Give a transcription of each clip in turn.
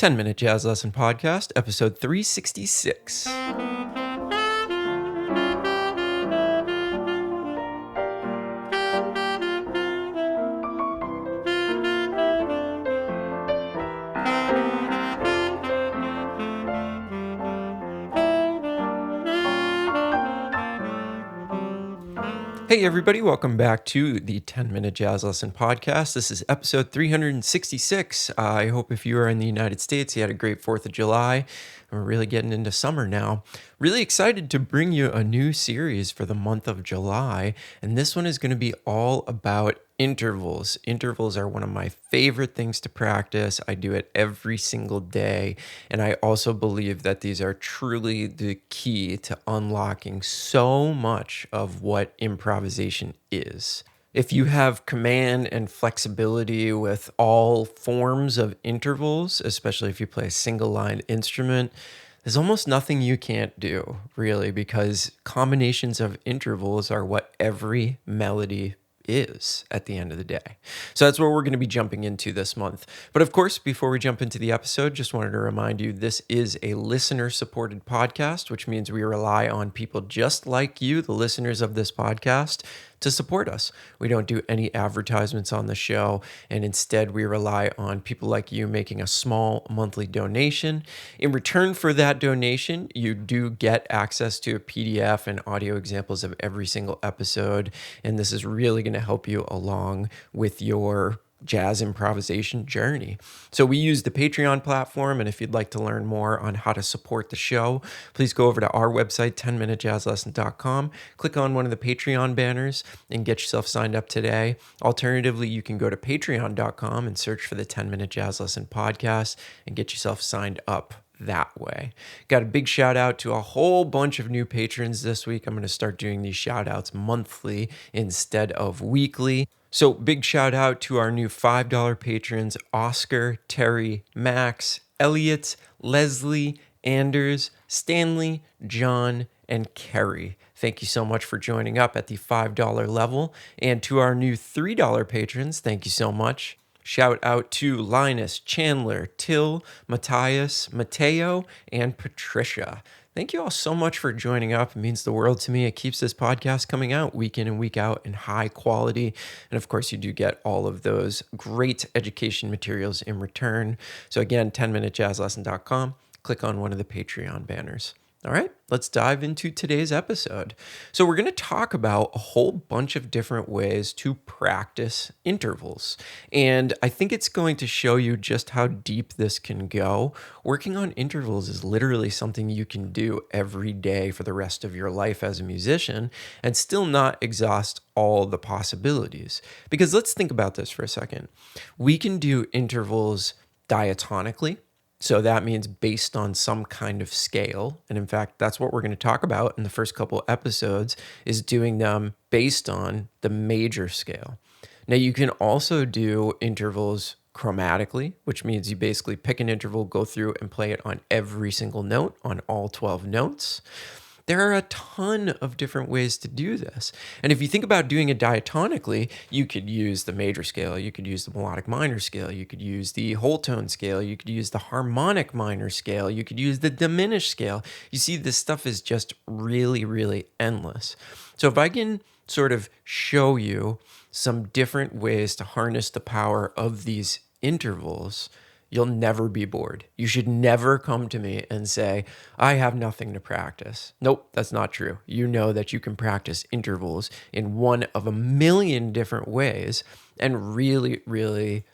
10-Minute Jazz Lesson Podcast, episode 366. Hey everybody, welcome back to the 10-Minute Jazz Lesson Podcast. This is episode 366. I hope if you are in the United States, you had a great 4th of July. We're really getting into summer now. Really excited to bring you a new series for the month of July, and this one is going to be all about intervals. Intervals are one of my favorite things to practice. I do it every single day, and I also believe that these are truly the key to unlocking so much of what improvisation is. If you have command and flexibility with all forms of intervals, especially if you play a single line instrument, there's almost nothing you can't do, really, because combinations of intervals are what every melody is at the end of the day. So that's what we're going to be jumping into this month. But of course, before we jump into the episode, just wanted to remind you this is a listener-supported podcast, which means we rely on people just like you, the listeners of this podcast, to support us. We don't do any advertisements on the show, and instead we rely on people like you making a small monthly donation. In return for that donation, you do get access to a PDF and audio examples of every single episode, and this is really going to help you along with your jazz improvisation journey. So we use the Patreon platform, and if you'd like to learn more on how to support the show, please go over to our website, 10minutejazzlesson.com, click on one of the Patreon banners, and get yourself signed up today. Alternatively, you can go to patreon.com and search for the 10-Minute Jazz Lesson Podcast and get yourself signed up that way. Got a big shout out to a whole bunch of new patrons this week. I'm going to start doing these shout outs monthly instead of weekly. So big shout out to our new $5 patrons, Oscar, Terry, Max, Elliot, Leslie, Anders, Stanley, John, and Kerry. Thank you so much for joining up at the $5 level. And to our new $3 patrons, thank you so much. Shout out to Linus, Chandler, Till, Matthias, Mateo, and Patricia. Thank you all so much for joining up. It means the world to me. It keeps this podcast coming out week in and week out in high quality. And of course, you do get all of those great education materials in return. So again, 10minutejazzlesson.com. Click on one of the Patreon banners. All right, let's dive into today's episode. So we're going to talk about a whole bunch of different ways to practice intervals. And I think it's going to show you just how deep this can go. Working on intervals is literally something you can do every day for the rest of your life as a musician and still not exhaust all the possibilities. Because let's think about this for a second. We can do intervals diatonically. So that means based on some kind of scale. And in fact, that's what we're going to talk about in the first couple episodes, is doing them based on the major scale. Now, you can also do intervals chromatically, which means you basically pick an interval, go through and play it on every single note on all 12 notes. There are a ton of different ways to do this. And if you think about doing it diatonically, you could use the major scale, you could use the melodic minor scale, you could use the whole tone scale, you could use the harmonic minor scale, you could use the diminished scale. You see, this stuff is just really, really endless. So if I can sort of show you some different ways to harness the power of these intervals, you'll never be bored. You should never come to me and say, I have nothing to practice. Nope, that's not true. You know that you can practice intervals in one of a million different ways and really, really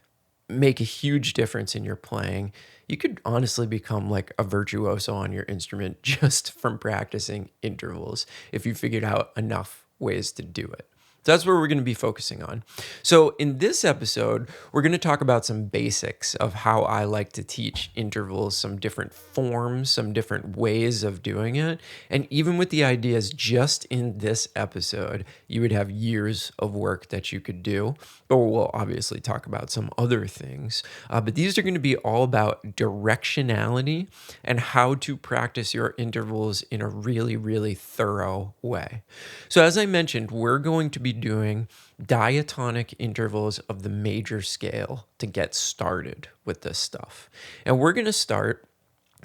make a huge difference in your playing. You could honestly become like a virtuoso on your instrument just from practicing intervals if you figured out enough ways to do it. So that's where we're going to be focusing on. So in this episode, we're going to talk about some basics of how I like to teach intervals, some different forms, some different ways of doing it. And even with the ideas just in this episode, you would have years of work that you could do. But we'll obviously talk about some other things. But these are going to be all about directionality and how to practice your intervals in a really, really thorough way. So as I mentioned, we're going to be doing diatonic intervals of the major scale to get started with this stuff. And we're going to start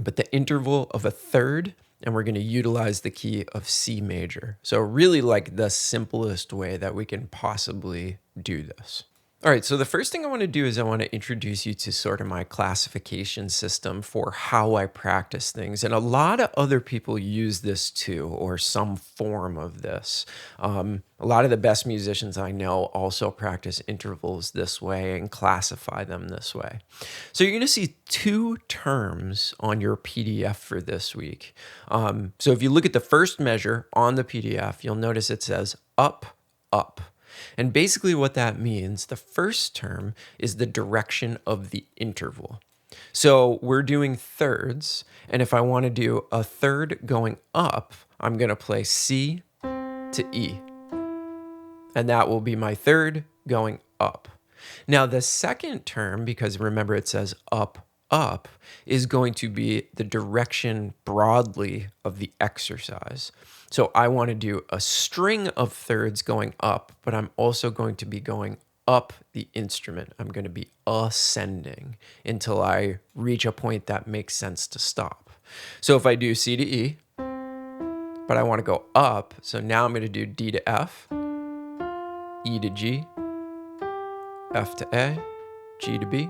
with the interval of a third, and we're going to utilize the key of C major. So really like the simplest way that we can possibly do this. All right, so the first thing I want to do is I want to introduce you to sort of my classification system for how I practice things. And a lot of other people use this too, or some form of this. A lot of the best musicians I know also practice intervals this way and classify them this way. So you're going to see two terms on your PDF for this week. So if you look at the first measure on the PDF, you'll notice it says up, up. And basically what that means, the first term is the direction of the interval. So we're doing thirds, and if I want to do a third going up, I'm going to play C to E. And that will be my third going up. Now the second term, because remember it says up, up, is going to be the direction broadly of the exercise. So I want to do a string of thirds going up, but I'm also going to be going up the instrument. I'm going to be ascending until I reach a point that makes sense to stop. So if I do C to E, but I want to go up, so now I'm going to do D to F, E to G, F to A, G to B,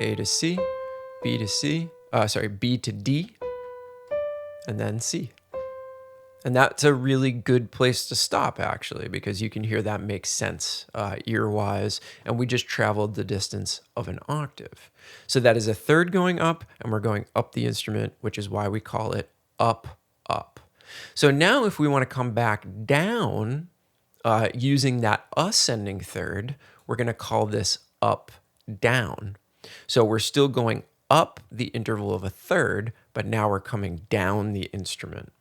A to C, B to C, B to D, and then C. And that's a really good place to stop, actually, because you can hear that makes sense ear-wise, and we just traveled the distance of an octave. So that is a third going up, and we're going up the instrument, which is why we call it up, up. So now if we want to come back down using that ascending third, we're going to call this up, down. So we're still going up the interval of a third, but now we're coming down the instrument.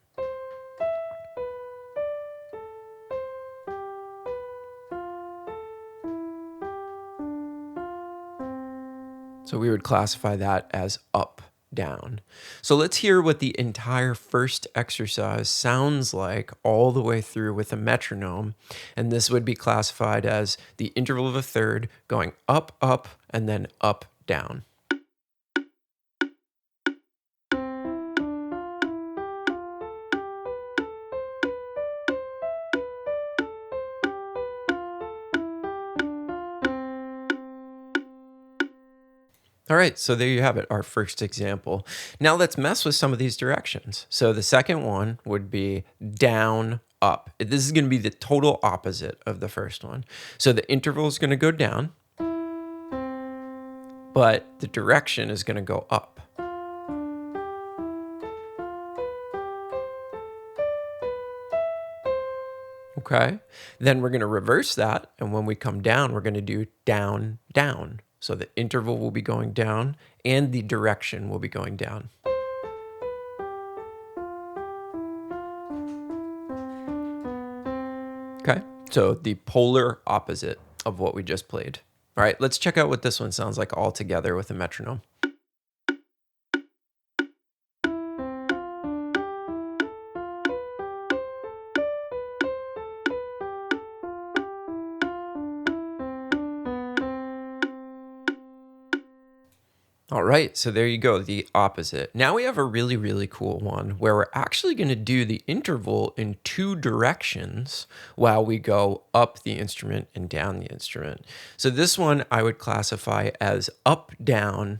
So we would classify that as up, down. So let's hear what the entire first exercise sounds like all the way through with a metronome. And this would be classified as the interval of a third going up, up, and then up, down. All right, so there you have it, our first example. Now let's mess with some of these directions. So the second one would be down, up. This is going to be the total opposite of the first one. So the interval is going to go down, but the direction is going to go up. Okay, then we're going to reverse that, and when we come down, we're going to do down, down. So the interval will be going down and the direction will be going down. Okay, so the polar opposite of what we just played. All right, let's check out what this one sounds like all together with a metronome. All right, so there you go, the opposite. Now we have a really, really cool one where we're actually going to do the interval in two directions while we go up the instrument and down the instrument. So this one I would classify as up, down,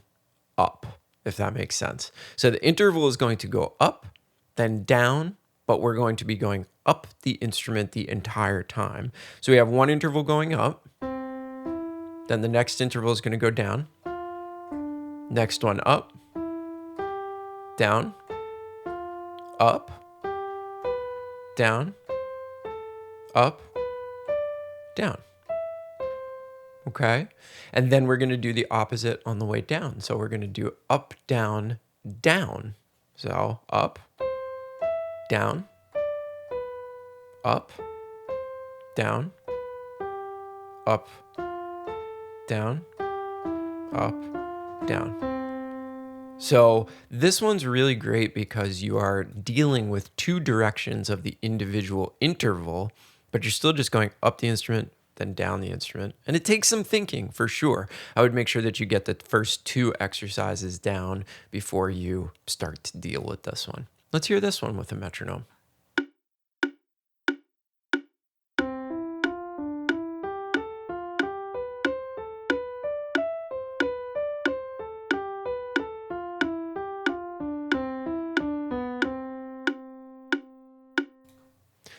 up, if that makes sense. So the interval is going to go up, then down, but we're going to be going up the instrument the entire time. So we have one interval going up, then the next interval is going to go down. Next one up, down, up, down, up, down. Okay? And then we're going to do the opposite on the way down. So we're going to do up, down, down. So up, down, up, down, up, down, up, down. So this one's really great because you are dealing with two directions of the individual interval but you're still just going up the instrument, then down the instrument. And it takes some thinking for sure. I would make sure that you get the first 2 exercises down before you start to deal with this one. Let's hear this one with a metronome.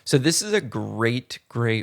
So this is a great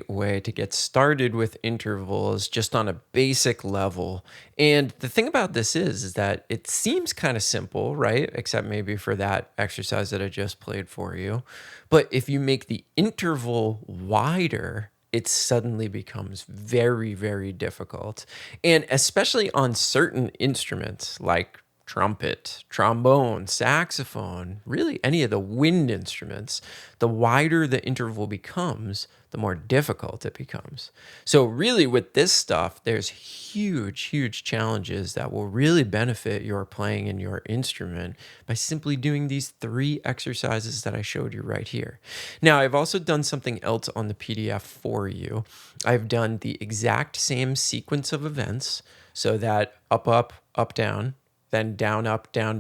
way to get started with intervals just on a basic level. And the thing about this is that it seems kind of simple, right? Except maybe for that exercise that I just played for you. But if you make the interval wider, it suddenly becomes very difficult. And especially on certain instruments like trumpet, trombone, saxophone, really any of the wind instruments, the wider the interval becomes, the more difficult it becomes. So, really, with this stuff, there's huge challenges that will really benefit your playing in your instrument by simply doing these 3 exercises that I showed you right here. Now, I've also done something else on the PDF for you. I've done the exact same sequence of events so that up, down, then down, up, down,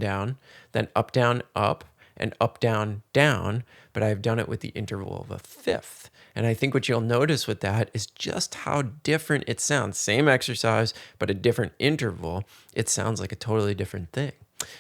then up, down, up, and up, down, down, but I've done it with the interval of a fifth. And I think what you'll notice with that is just how different it sounds. Same exercise, but a different interval. It sounds like a totally different thing.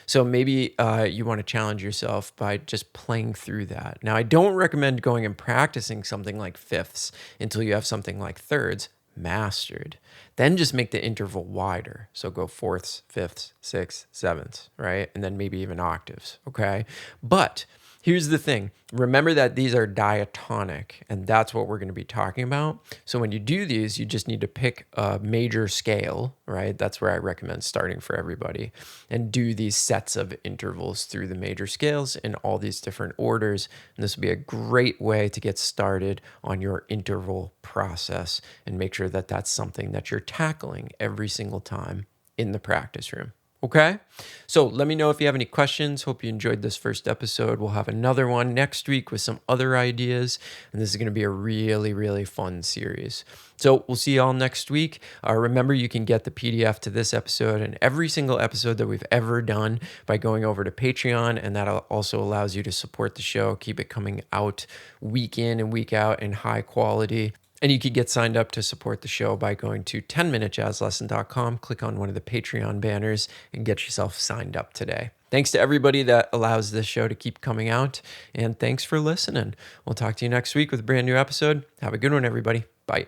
So maybe you want to challenge yourself by just playing through that. Now, I don't recommend going and practicing something like fifths until you have something like thirds mastered. Then just make the interval wider. So go fourths, fifths, sixths, sevenths, right? And then maybe even octaves, okay? But here's the thing. Remember that these are diatonic, and that's what we're going to be talking about. So when you do these, you just need to pick a major scale, right? That's where I recommend starting for everybody, and do these sets of intervals through the major scales in all these different orders. And this will be a great way to get started on your interval process and make sure that that's something that you're tackling every single time in the practice room. Okay, so let me know if you have any questions. Hope you enjoyed this first episode. We'll have another one next week with some other ideas, and this is going to be a really fun series. So we'll see you all next week. Remember, you can get the PDF to this episode and every single episode that we've ever done by going over to Patreon, and that also allows you to support the show, keep it coming out week in and week out in high quality. And you could get signed up to support the show by going to 10minutejazzlesson.com, click on one of the Patreon banners, and get yourself signed up today. Thanks to everybody that allows this show to keep coming out, and thanks for listening. We'll talk to you next week with a brand new episode. Have a good one, everybody. Bye.